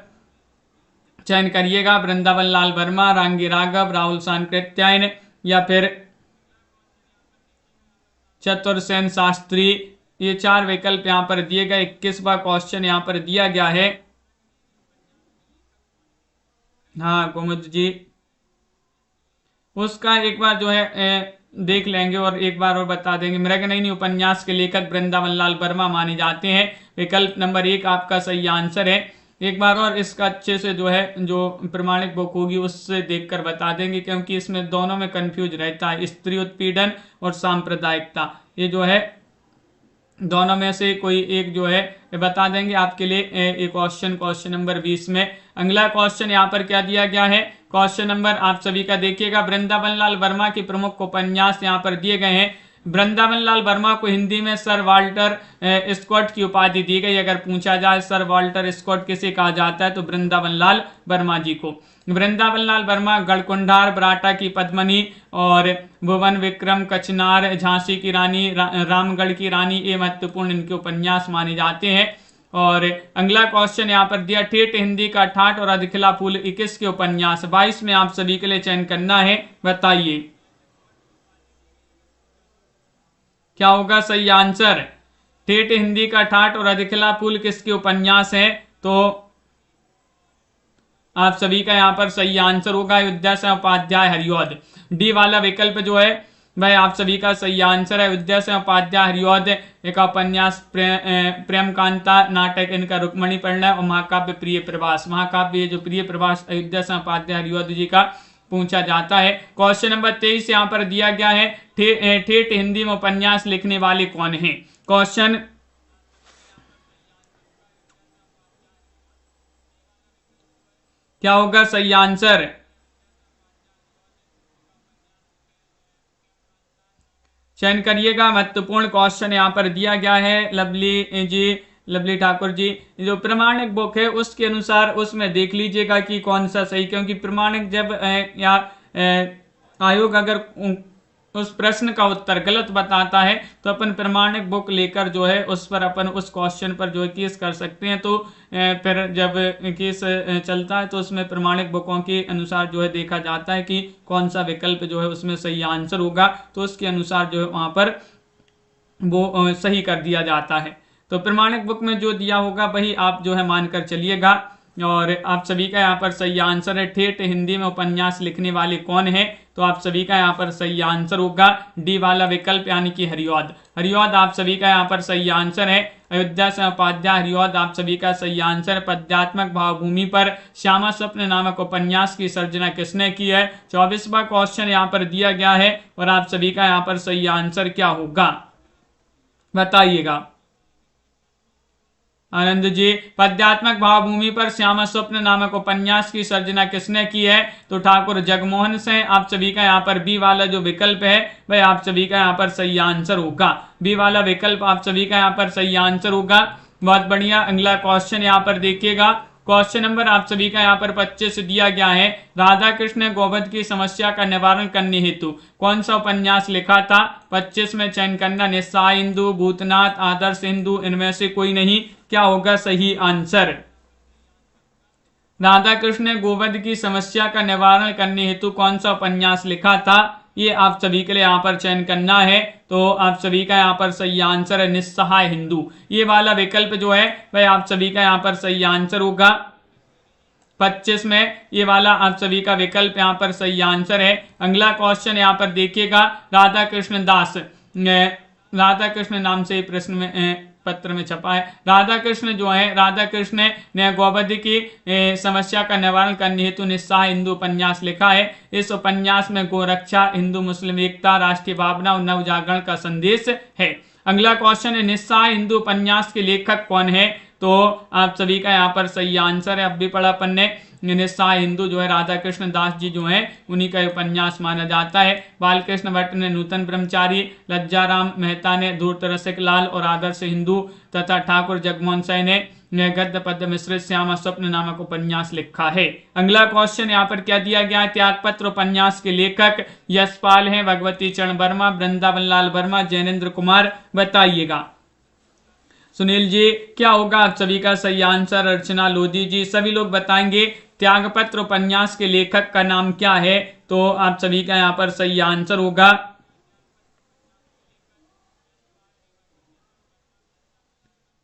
चयन करिएगा। वृंदावन लाल वर्मा, रांगी राघव, राहुल सांकृत्यायन या फिर चतुर्सेन शास्त्री। ये 4 विकल्प यहाँ पर दिए गए। 21वां क्वेश्चन यहाँ पर दिया गया है। हाँ कुमुद जी, उसका एक बार जो है देख लेंगे और एक बार और बता देंगे। मृगनयनी उपन्यास के लेखक वृंदावन लाल वर्मा माने जाते हैं। विकल्प नंबर 1 आपका सही आंसर है। एक बार और इसका अच्छे से जो है जो प्रमाणिक बुक होगी उससे देखकर बता देंगे, क्योंकि इसमें दोनों में कंफ्यूज रहता है, स्त्री उत्पीड़न और सांप्रदायिकता। ये जो है दोनों में से कोई एक जो है बता देंगे आपके लिए एक क्वेश्चन नंबर 20 में। अगला क्वेश्चन यहाँ पर क्या दिया गया है? क्वेश्चन नंबर आप सभी का देखिएगा। वृंदावन लाल वर्मा के प्रमुख उपन्यास यहाँ पर दिए गए हैं। वृंदावन लाल वर्मा को हिंदी में सर वाल्टर स्कॉट की उपाधि दी गई। अगर पूछा जाए सर वाल्टर स्कॉट किसे कहा जाता है, तो वृंदावन लाल वर्मा जी को। वृंदावन लाल वर्मा गढ़कुंडार, बराटा की पद्मनी और भुवन विक्रम, कचनार, झांसी की रानी, रामगढ़ की रानी, ये महत्वपूर्ण इनके उपन्यास माने जाते हैं। और अगला क्वेश्चन यहाँ पर दिया, ठेठ हिंदी का ठाठ और अधखिला फूल 21 के उपन्यास। 22 में आप सभी के लिए चयन करना है। बताइए क्या होगा सही आंसर? ठेठ हिंदी का ठाठ और अधखिला फूल किसके उपन्यास हैं? तो आप सभी का यहाँ पर सही आंसर होगा विद्यासागर उपाध्याय हरिऔध। डी वाला विकल्प जो है वह आप सभी का सही आंसर है। विद्यासागर उपाध्याय हरिऔध एक उपन्यास, प्रेम कांता नाटक इनका रुक्मणी परिणय और महाकाव्य प्रिय प्रवास। महाकाव्य जो प्रिय प्रवास विद्यासागर उपाध्याय हरिऔध जी का पूछा जाता है। क्वेश्चन नंबर 23 यहाँ पर दिया गया है, ठेठ हिंदी में उपन्यास लिखने वाले कौन है? क्वेश्चन क्या होगा सही आंसर? चयन करिएगा। महत्वपूर्ण क्वेश्चन यहाँ पर दिया गया है। लवली ठाकुर जी, जो प्रमाणिक बुक है उसके अनुसार उसमें देख लीजिएगा कि कौन सा सही, क्योंकि प्रमाणिक जब या आयोग अगर उस प्रश्न का उत्तर गलत बताता है तो अपन प्रमाणिक बुक लेकर जो है उस पर अपन उस क्वेश्चन पर जो है केस कर सकते हैं। तो फिर जब केस चलता है तो उसमें प्रमाणिक बुकों के अनुसार जो है देखा जाता है कि कौन सा विकल्प जो है उसमें सही आंसर होगा, तो उसके अनुसार जो है वहाँ पर वो सही कर दिया जाता है। तो प्रमाणिक बुक में जो दिया होगा वही आप जो है मानकर चलिएगा। और आप सभी का यहाँ पर सही आंसर है ठेठ हिंदी में उपन्यास लिखने वाले कौन है, तो आप सभी का यहाँ पर सही आंसर होगा डी वाला विकल्प यानी कि हरिऔध। हरिऔध आप सभी का यहाँ पर सही आंसर है। अयोध्या से उपाध्याय हरिऔध आप सभी का सही आंसर। पद्यात्मक भावभूमि पर श्यामा स्वप्न नामक उपन्यास की सर्जना किसने की है। 24वां क्वेश्चन यहाँ पर दिया गया है और आप सभी का यहाँ पर सही आंसर क्या होगा बताइएगा। आनंद जी, पद्यात्मक भावभूमि पर श्यामा स्वप्न नामक उपन्यास की सर्जना किसने की है, तो ठाकुर जगमोहन से। आप सभी का यहाँ पर बी वाला जो विकल्प है वह आप सभी का यहाँ पर सही आंसर होगा। बी वाला विकल्प आप सभी का यहाँ पर सही आंसर होगा। बहुत बढ़िया। अगला क्वेश्चन यहाँ पर देखिएगा। क्वेश्चन नंबर आप सभी का यहाँ पर 25 दिया गया है। राधा कृष्ण गोवध की समस्या का निवारण करने हेतु कौन सा उपन्यास लिखा था। 25 में चयन करना। निस्सहाय हिंदू, भूतनाथ, आदर्श हिंदू, इनमें से कोई नहीं। क्या होगा सही आंसर। राधा कृष्ण गोवध की समस्या का निवारण करने हेतु कौन सा उपन्यास लिखा था, ये आप सभी के लिए यहाँ पर चयन करना है। तो आप सभी का यहाँ पर सही आंसर है निस्सहाय हिंदू। ये वाला विकल्प जो है वह आप सभी का यहाँ पर सही आंसर होगा। 25 में ये वाला आप सभी का विकल्प यहाँ पर सही आंसर है। अगला क्वेश्चन यहाँ पर देखिएगा। राधा कृष्ण दास, राधा कृष्ण नाम से प्रश्न में पत्र में छपा है। राधा कृष्ण जो है, राधा कृष्ण ने गोवध की समस्या का निवारण करने हेतु निस्सहाय हिंदू उपन्यास लिखा है। इस उपन्यास में गोरक्षा, हिंदू मुस्लिम एकता, राष्ट्रीय भावना और नव जागरण का संदेश है। अगला क्वेश्चन है निस्सहाय हिंदू उपन्यास के लेखक कौन है, तो आप सभी का यहाँ पर सही आंसर है। अब भी पढ़ा अपन ने। निस्सहाय हिंदू जो है राधा कृष्ण दास जी जो है उन्हीं का उपन्यास माना जाता है। बालकृष्ण भट्ट ने नूतन ब्रह्मचारी, लज्जाराम मेहता ने धूर्त रसिक लाल और आदर्श हिंदू तथा ठाकुर जगमोहन साय ने गद्य पद्य मिश्रित श्यामा स्वप्न नामक उपन्यास लिखा है। अगला क्वेश्चन यहाँ पर क्या दिया गया है। त्यागपत्र उपन्यास के लेखक यशपाल हैं, भगवती चरण वर्मा, वृंदावन लाल वर्मा, जैनेन्द्र कुमार। बताइएगा सुनील जी क्या होगा आप सभी का सही आंसर। अर्चना लोधी जी, सभी लोग बताएंगे त्यागपत्र उपन्यास के लेखक का नाम क्या है, तो आप सभी का यहाँ पर सही आंसर होगा।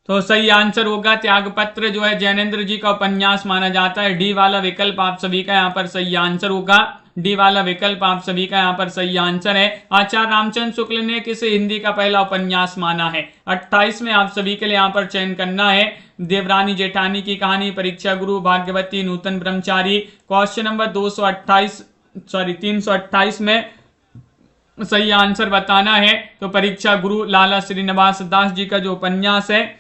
तो सही आंसर होगा त्यागपत्र जो है जैनेन्द्र जी का उपन्यास माना जाता है। डी वाला विकल्प आप सभी का यहाँ पर सही आंसर होगा। डी वाला विकल्प आप सभी का यहाँ पर सही आंसर है। आचार्य रामचंद्र शुक्ल ने किसे हिंदी का पहला उपन्यास माना है। 28 में आप सभी के लिए यहाँ पर चयन करना है। देवरानी जेठानी की कहानी, परीक्षा गुरु, भाग्यवती, नूतन ब्रह्मचारी। क्वेश्चन नंबर 328 में सही आंसर बताना है। तो परीक्षा गुरु लाला श्रीनिवास दास जी का जो उपन्यास है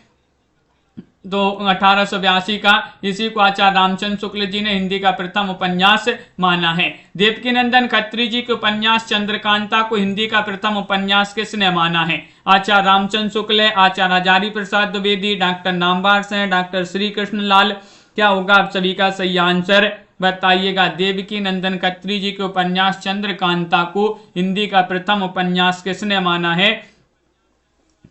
तो 1882 का, इसी को आचार्य रामचंद्र शुक्ल जी ने हिंदी का प्रथम उपन्यास माना है। देवकीनंदन खत्री जी के उपन्यास चंद्रकांता को हिंदी का प्रथम उपन्यास किसने माना है। आचार्य रामचंद्र शुक्ल, आचार्य हजारी प्रसाद द्विवेदी, डॉक्टर नामवार सेन, डॉक्टर श्री कृष्ण लाल। क्या होगा आप सभी का सही आंसर बताइएगा। देवकीनंदन खत्री जी के उपन्यास चंद्रकांता को हिंदी का प्रथम उपन्यास किसने माना है।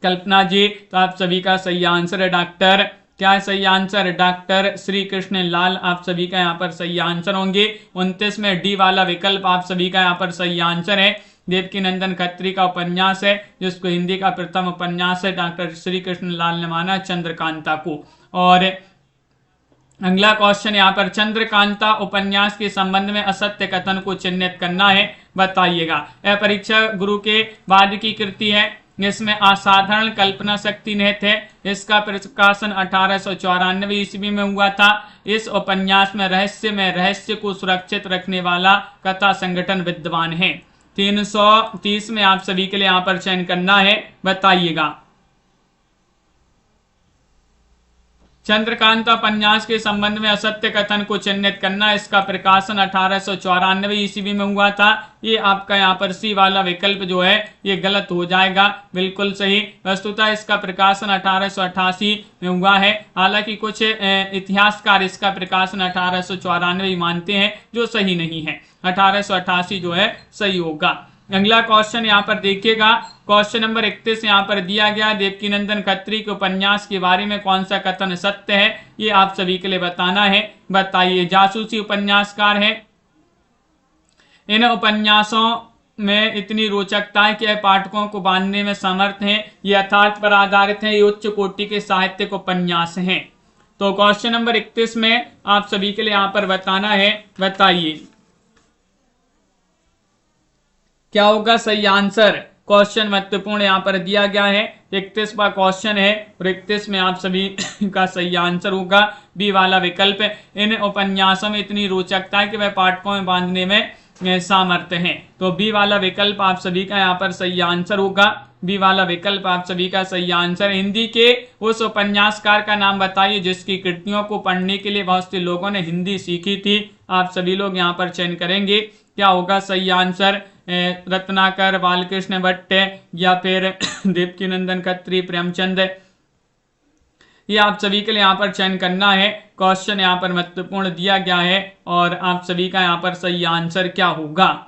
कल्पना जी, तो आप सभी का सही आंसर है डॉक्टर, क्या है सही आंसर, डॉक्टर श्री कृष्ण लाल आप सभी का यहाँ पर सही आंसर होंगे। 29 में डी वाला विकल्प आप सभी का यहाँ पर सही आंसर है। देवकीनंदन खत्री का उपन्यास है जिसको हिंदी का प्रथम उपन्यास है डॉक्टर श्री कृष्ण लाल ने माना चंद्रकांता को। और अगला क्वेश्चन यहाँ पर चंद्रकांता उपन्यास के संबंध में असत्य कथन को चिन्हित करना है। बताइएगा। यह परीक्षा गुरु के बाद की कृति है। इसमें असाधारण कल्पना शक्ति निहित है। इसका प्रकाशन 1894 ईस्वी में हुआ था। इस उपन्यास में रहस्य को सुरक्षित रखने वाला कथा संगठन विद्वान है। 330 में आप सभी के लिए यहाँ पर चयन करना है। बताइएगा। चंद्रकांता उपन्यास के संबंध में असत्य कथन को चिन्हित करना। इसका प्रकाशन 1894 ईस्वी में हुआ था। ये आपका यहाँ पर सी वाला विकल्प जो है ये गलत हो जाएगा। बिल्कुल सही। वस्तुतः इसका प्रकाशन 1888 में हुआ है। हालांकि कुछ इतिहासकार इसका प्रकाशन 1894 मानते हैं जो सही नहीं है। 1888 जो है सही होगा। अगला क्वेश्चन यहाँ पर देखिएगा। क्वेश्चन नंबर 31 यहाँ पर दिया गया। देवकीनंदन खत्री के उपन्यास के बारे में कौन सा कथन सत्य है, ये आप सभी के लिए बताना है। बताइए। जासूसी उपन्यासकार है। इन उपन्यासों में इतनी रोचकता है कि यह पाठकों को बांधने में समर्थ हैं। ये यथार्थ पर आधारित हैं। ये उच्च कोटि के साहित्यिक उपन्यास हैं। तो क्वेश्चन नंबर 31 में आप सभी के लिए यहाँ पर बताना है, बताइए क्या होगा सही आंसर। क्वेश्चन महत्वपूर्ण यहाँ पर दिया गया है, 31वां क्वेश्चन है और 31 में आप सभी का सही आंसर होगा बी वाला विकल्प। इन उपन्यासों में इतनी रोचकता है कि वह पाठकों में बांधने में सामर्थ्य हैं। तो बी वाला विकल्प आप सभी का यहाँ पर सही आंसर होगा, बी वाला विकल्प आप सभी का सही आंसर। हिंदी के उस उपन्यासकार का नाम बताइए जिसकी कृतियों को पढ़ने के लिए बहुत से लोगों ने हिंदी सीखी थी। आप सभी लोग यहाँ पर चयन करेंगे क्या होगा सही आंसर। रत्नाकर, बालकृष्ण भट्ट या फिर देवकीनंदन खत्री, प्रेमचंद, ये आप सभी के लिए यहाँ पर चयन करना है। क्वेश्चन यहाँ पर महत्वपूर्ण दिया गया है और आप सभी का यहाँ पर सही आंसर क्या होगा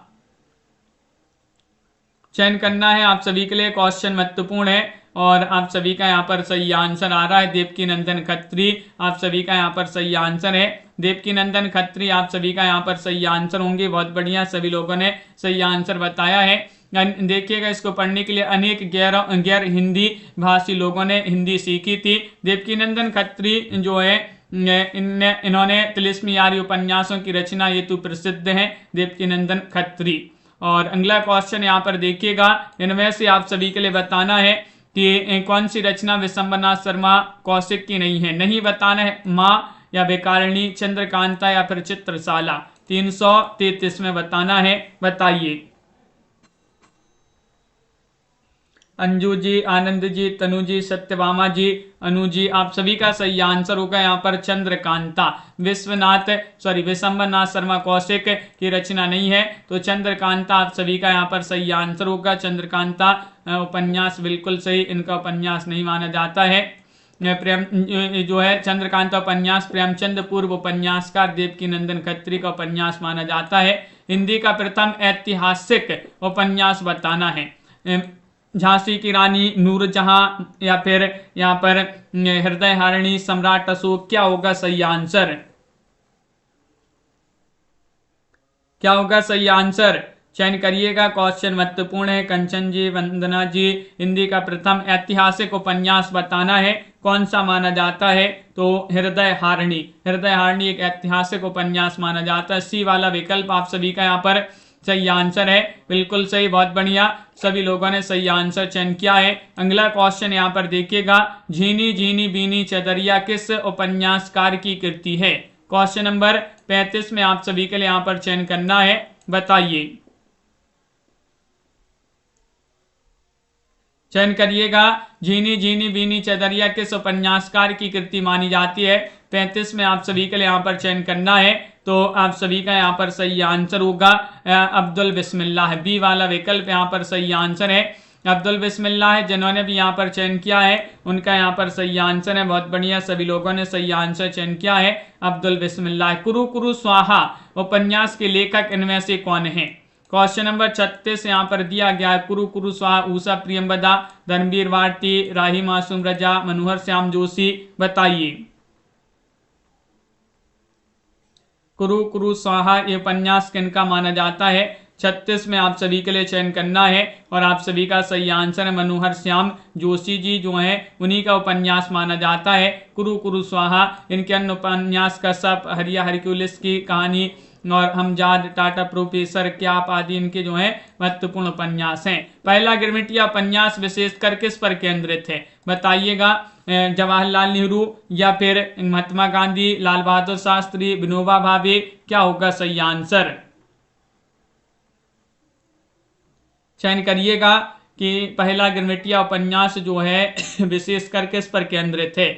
चयन करना है आप सभी के लिए। क्वेश्चन महत्वपूर्ण है और आप सभी का यहाँ पर सही आंसर आ रहा है देवकीनंदन खत्री, आप सभी का यहाँ पर सही आंसर है देवकीनंदन खत्री, आप सभी का यहाँ पर सही आंसर होंगे। बहुत बढ़िया, सभी लोगों ने सही आंसर बताया है। देखिएगा इसको पढ़ने के लिए अनेक गैर हिंदी भाषी लोगों ने हिंदी सीखी थी। देवकीनंदन खत्री जो है इन्होंने तिलिस्मी यारी उपन्यासों की रचना हेतु प्रसिद्ध हैं देवकीनंदन खत्री। और अगला क्वेश्चन यहाँ पर देखिएगा, इनमें से आप सभी के लिए बताना है कि कौन सी रचना विशंबरनाथ शर्मा कौशिक की नहीं है। नहीं बताना है माँ या बेकारिणी, चंद्रकांता या फिर चित्रशाला। 333 में बताना है, बताइए। अंजू जी, आनंद जी, तनु जी, सत्यभामा जी, अनु जी, आप सभी का सही आंसर होगा यहाँ पर चंद्रकांता। विशंबरनाथ शर्मा कौशिक की रचना नहीं है तो चंद्रकांता आप सभी का यहाँ पर सही आंसर होगा। चंद्रकांता उपन्यास बिल्कुल सही, इनका उपन्यास नहीं माना जाता है। प्रेम जो है चंद्रकांता उपन्यास प्रेमचंद पूर्व उपन्यासकार देवकीनंदन खत्री का उपन्यास माना जाता है। हिंदी का प्रथम ऐतिहासिक उपन्यास बताना है। झांसी की रानी, नूरजहां या फिर यहाँ पर हृदय हारिणी, सम्राट अशोक, क्या होगा सही आंसर। क्या होगा सही आंसर चयन करिएगा। क्वेश्चन महत्वपूर्ण है। कंचन जी, वंदना जी, हिंदी का प्रथम ऐतिहासिक उपन्यास बताना है, कौन सा माना जाता है। तो हृदय हारिणी, हृदय हारिणी एक ऐतिहासिक उपन्यास माना जाता है। सी वाला विकल्प आप सभी का यहाँ पर सही आंसर है, बिल्कुल सही, बहुत बढ़िया, सभी लोगों ने सही आंसर चयन किया है। अगला क्वेश्चन यहाँ पर देखिएगा, झीनी झीनी बीनी चदरिया किस उपन्यासकार की कृति है। क्वेश्चन नंबर 35 में आप सभी के लिए यहाँ पर चयन करना है, बताइए। चयन करिएगा, झीनी झीनी बीनी चदरिया किस उपन्यासकार की कृति मानी जाती है। 35 में आप सभी के लिए यहाँ पर चयन करना है तो आप सभी का यहाँ पर सही आंसर होगा अब्दुल बिस्मिल्लाह। बी वाला विकल्प यहाँ पर सही आंसर है, अब्दुल बिस्मिल्लाह है। जिन्होंने भी यहाँ पर चयन किया है उनका यहाँ पर सही आंसर है, बहुत बढ़िया, सभी लोगों ने सही आंसर चयन किया है, अब्दुल बिस्मिल्लाह। कुरु कुरु स्वाहा उपन्यास के लेखक इनमें से कौन है। क्वेश्चन नंबर 36 यहाँ पर दिया गया है, कुरु कुरु स्वाहा उषा प्रियंवदा, धर्मवीर भारती, राही मासूम रजा, मनोहर श्याम जोशी, बताइए। कुरु कुरु स्वाहा ये उपन्यास किनका माना जाता है। 36 में आप सभी के लिए चयन करना है और आप सभी का सही आंसर है मनोहर श्याम जोशी जी जो है उन्हीं का उपन्यास माना जाता है कुरु कुरु स्वाहा। इनके अन्य उपन्यास कसब, हरिया हरक्यूलिस की कहानी और हमजाद, टाटा प्रोफेसर, क्याप आदि इनके जो है महत्वपूर्ण उपन्यास हैं। पहला गिरमिटिया उपन्यास विशेषकर किस पर केंद्रित है, बताइएगा। जवाहरलाल नेहरू या फिर महात्मा गांधी, लाल बहादुर शास्त्री, विनोबा भावे, क्या होगा सही आंसर। चयन करिएगा कि पहला गिरमिटिया उपन्यास जो है विशेषकर किस पर केंद्रित है।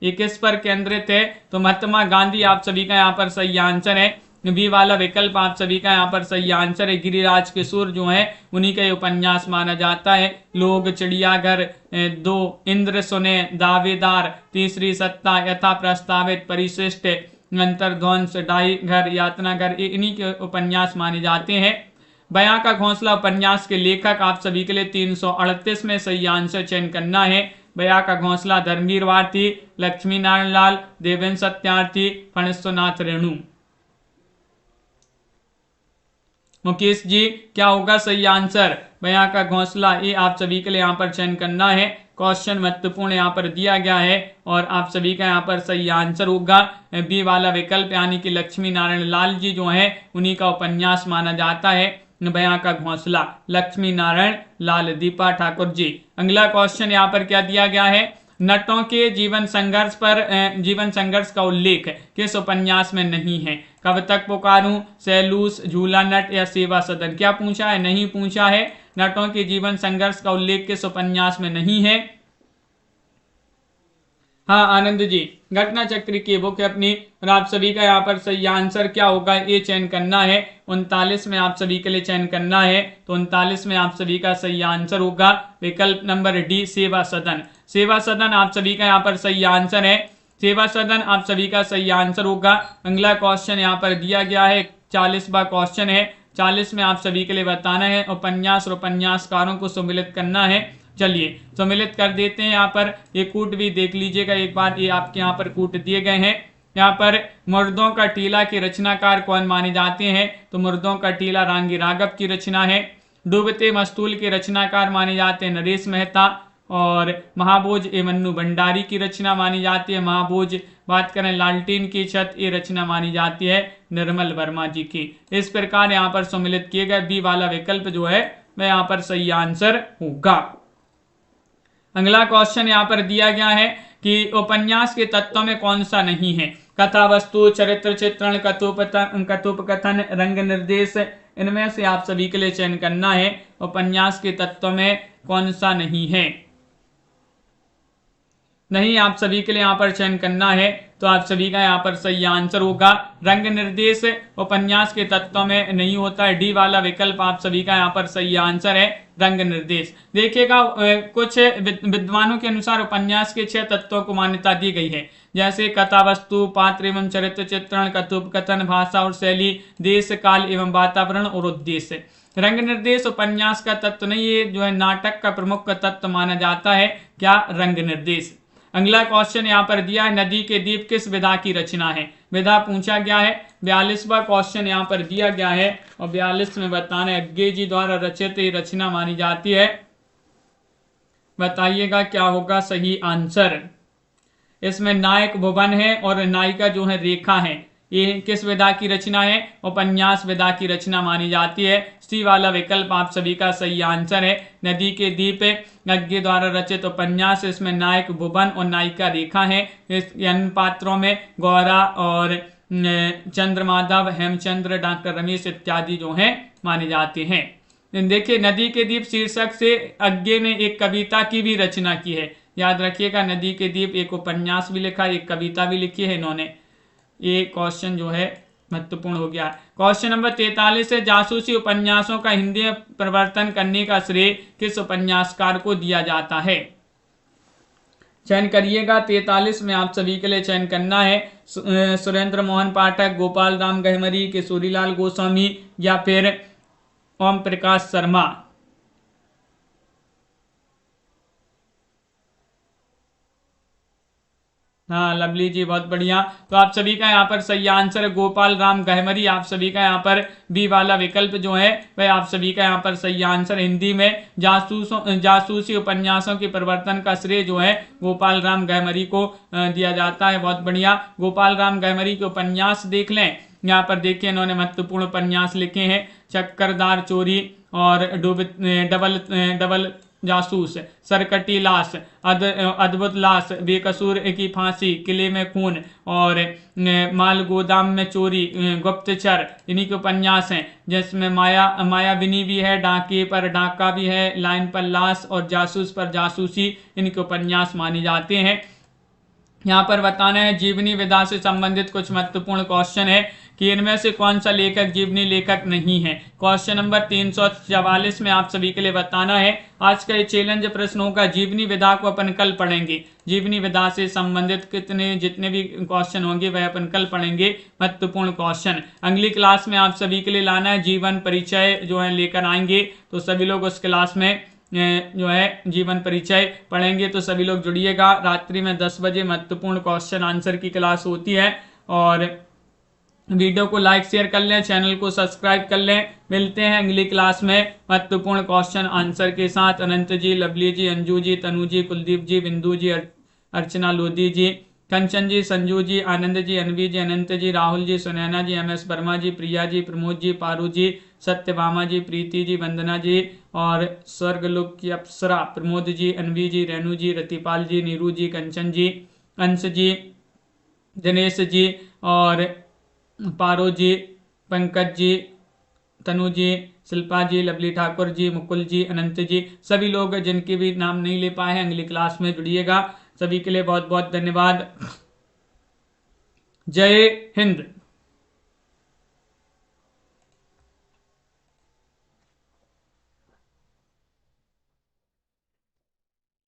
ये किस पर केंद्रित है तो महात्मा गांधी आप सभी का यहाँ पर सही आंसर है। बी वाला विकल्प आप सभी का यहाँ पर सही आंसर है। गिरिराज किशोर जो है उन्हीं का उपन्यास माना जाता है। लोग, चिड़ियाघर, 2, इंद्र सुने, दावेदार, तीसरी सत्ता, यथा प्रस्तावित, परिशिष्ट, अंतर्ध्वंस, डाई घर, यातना घर, इन्हीं के उपन्यास माने जाते हैं। बयां का घोंसला उपन्यास के लेखक आप सभी के लिए 338 में सही आंसर चयन करना है। बयां का घोंसला धर्मवीर भारती, लक्ष्मी नारायण लाल, देवेंद्र सत्यार्थी, फणीश्वरनाथ रेणु। मुकेश जी क्या होगा सही आंसर। बयां का घोंसला ये आप सभी के लिए यहाँ पर चयन करना है। क्वेश्चन महत्वपूर्ण यहाँ पर दिया गया है और आप सभी का यहाँ पर सही आंसर होगा बी वाला विकल्प, यानी कि लक्ष्मी नारायण लाल जी जो है उन्हीं का उपन्यास माना जाता है बयां का घोंसला, लक्ष्मी नारायण लाल, दीपा ठाकुर जी। अगला क्वेश्चन यहाँ पर क्या दिया गया है, नटों के जीवन संघर्ष का उल्लेख किस उपन्यास में नहीं है, कब तक पुकारूं, सैलूस, झूला नट या सेवा सदन। क्या पूछा है, नहीं पूछा है। नटों के जीवन संघर्ष का उल्लेख किस उपन्यास में नहीं है। हाँ आनंद जी, घटना चक्र की बुक है अपनी, और आप सभी का यहाँ पर सही आंसर क्या होगा ये चयन करना है। 39 में आप सभी के लिए चयन करना है, तो 39 में आप सभी का सही आंसर होगा विकल्प नंबर डी, सेवा सदन। सेवा सदन आप सभी का यहाँ पर सही आंसर है, सेवा सदन आप सभी का सही आंसर होगा। अगला क्वेश्चन यहाँ पर दिया गया है, 40वां क्वेश्चन है। 40 में आप सभी के लिए बताना है उपन्यास और उपन्यासकारों को सम्मिलित करना है। चलिए सम्मिलित कर देते हैं। यहाँ पर ये कूट भी देख लीजिएगा एक बार, ये आपके यहाँ पर कूट दिए गए हैं। यहाँ पर मुर्दों का टीला के रचनाकार कौन माने जाते हैं, तो मुर्दों का टीला रांगी राघव की रचना है। डूबते मस्तूल के रचनाकार माने जाते हैं नरेश मेहता, और महाभोज ए मन्नू भंडारी की रचना मानी जाती है। महाभोज बात करें लालटेन की छत, ये रचना मानी जाती है निर्मल वर्मा जी की। इस प्रकार यहाँ पर सम्मिलित किए गए बी वाला विकल्प जो है वह यहाँ पर सही आंसर होगा। अगला क्वेश्चन यहाँ पर दिया गया है कि उपन्यास के तत्वों में कौन सा नहीं है, कथा वस्तु, चरित्र चित्रण, कथोपकथन, रंग निर्देश। इनमें से आप सभी के लिए चयन करना है उपन्यास के तत्वों में कौन सा नहीं है। नहीं, आप सभी के लिए यहाँ पर चयन करना है, तो आप सभी का यहाँ पर सही आंसर होगा रंग निर्देश उपन्यास के तत्वों में नहीं होता है। डी वाला विकल्प आप सभी का यहाँ पर सही आंसर है रंग निर्देश। देखिएगा कुछ विद्वानों के अनुसार उपन्यास के 6 तत्वों को मान्यता दी गई है, जैसे कथा वस्तु, पात्र एवं चरित्र चित्रण, कथोपकथन, भाषा और शैली, देश काल एवं वातावरण और उद्देश्य। रंग निर्देश उपन्यास का तत्व नहीं, ये जो है नाटक का प्रमुख तत्व माना जाता है। क्या, रंग निर्देश। अगला क्वेश्चन यहाँ पर दिया है, नदी के द्वीप किस विधा की रचना है, विधा पूछा गया है। 42वां क्वेश्चन यहाँ पर दिया गया है और 42 में बताना है अज्ञे जी द्वारा रचित ये रचना मानी जाती है। बताइएगा क्या होगा सही आंसर। इसमें नायक भुवन है और नायिका जो है रेखा है। ये किस विधा की रचना है, उपन्यास विधा की रचना मानी जाती है। सी वाला विकल्प आप सभी का सही आंसर है। नदी के द्वीप अज्ञे द्वारा रचित उपन्यास, इसमें नायक भुवन और नायिका रेखा है। इस अन्य पात्रों में गौरा और चंद्रमाधव, हेमचंद्र, डॉक्टर रमेश इत्यादि जो हैं माने जाते हैं। देखिए नदी के द्वीप शीर्षक से अज्ञे ने एक कविता की भी रचना की है। याद रखिएगा नदी के द्वीप एक उपन्यास भी लिखा, एक कविता भी लिखी है इन्होंने। ये क्वेश्चन जो है महत्वपूर्ण हो गया। क्वेश्चन नंबर 43 है, जासूसी उपन्यासों का हिंदी में परिवर्तन करने का श्रेय किस उपन्यासकार को दिया जाता है। चयन करिएगा। 43 में आप सभी के लिए चयन करना है सुरेंद्र मोहन पाठक, गोपाल राम गहमरी, किशोरीलाल गोस्वामी या फिर ओम प्रकाश शर्मा। हाँ लवली जी, बहुत बढ़िया। तो आप सभी का यहाँ पर सही आंसर है गोपाल राम गहमरी। आप सभी का यहाँ पर बी वाला विकल्प जो है वह आप सभी का यहाँ पर सही आंसर। हिंदी में जासूसी उपन्यासों के परिवर्तन का श्रेय जो है गोपाल राम गहमरी को दिया जाता है। बहुत बढ़िया। गोपाल राम गहमरी के उपन्यास देख लें। यहाँ पर देखिए इन्होंने महत्वपूर्ण उपन्यास लिखे हैं, चक्करदार चोरी और डबल जासूस, सरकटी लाश, अद्भुत लाश, बेकसूर की फांसी, किले में खून और माल गोदाम में चोरी, गुप्तचर, इन्हीं के उपन्यास हैं। जिसमें मायाविनी भी है, डाके पर डाका भी है, लाइन पर लाश और जासूस पर जासूसी, इनके उपन्यास माने जाते हैं। यहाँ पर बताना है जीवनी विधा से संबंधित कुछ महत्वपूर्ण क्वेश्चन है कि इनमें से कौन सा लेखक जीवनी लेखक नहीं है। क्वेश्चन नंबर 344 में आप सभी के लिए बताना है। आज का ये चैलेंज प्रश्न होगा, जीवनी विधा को अपन कल पढ़ेंगे। जीवनी विधा से संबंधित जितने भी क्वेश्चन होंगे वह अपन कल पढ़ेंगे, महत्वपूर्ण क्वेश्चन। अगली क्लास में आप सभी के लिए लाना है जीवन परिचय जो है लेकर आएंगे, तो सभी लोग उस क्लास में जो है जीवन परिचय पढ़ेंगे, तो सभी लोग जुड़िएगा। रात्रि में 10 बजे महत्वपूर्ण क्वेश्चन आंसर की क्लास होती है और वीडियो को लाइक शेयर कर लें, चैनल को सब्सक्राइब कर लें। मिलते हैं अगली क्लास में महत्वपूर्ण क्वेश्चन आंसर के साथ। अनंत जी, लवली जी, अंजू जी, तनु जी, कुलदीप जी, बिंदु जी, अर्चना लोधी जी, कंचन जी, संजू जी, आनंद जी, अनवी जी, अनंत जी, राहुल जी, सुनैना जी, MS वर्मा जी, प्रिया जी, प्रमोद जी, पारू जी, सत्यभामा जी, प्रीति जी, वंदना जी और स्वर्गलोक की अप्सरा, प्रमोद जी, अनवी जी, रेणु जी, रतिपाल जी, नीरू जी, कंचन जी, अंश जी, दिनेश जी और पारो जी, पंकज जी, तनु जी, शिल्पा जी, लवली ठाकुर जी, मुकुल जी, अनंत जी, सभी लोग जिनके भी नाम नहीं ले पाए हैं अगली क्लास में जुड़िएगा। सभी के लिए बहुत बहुत धन्यवाद। जय हिंद।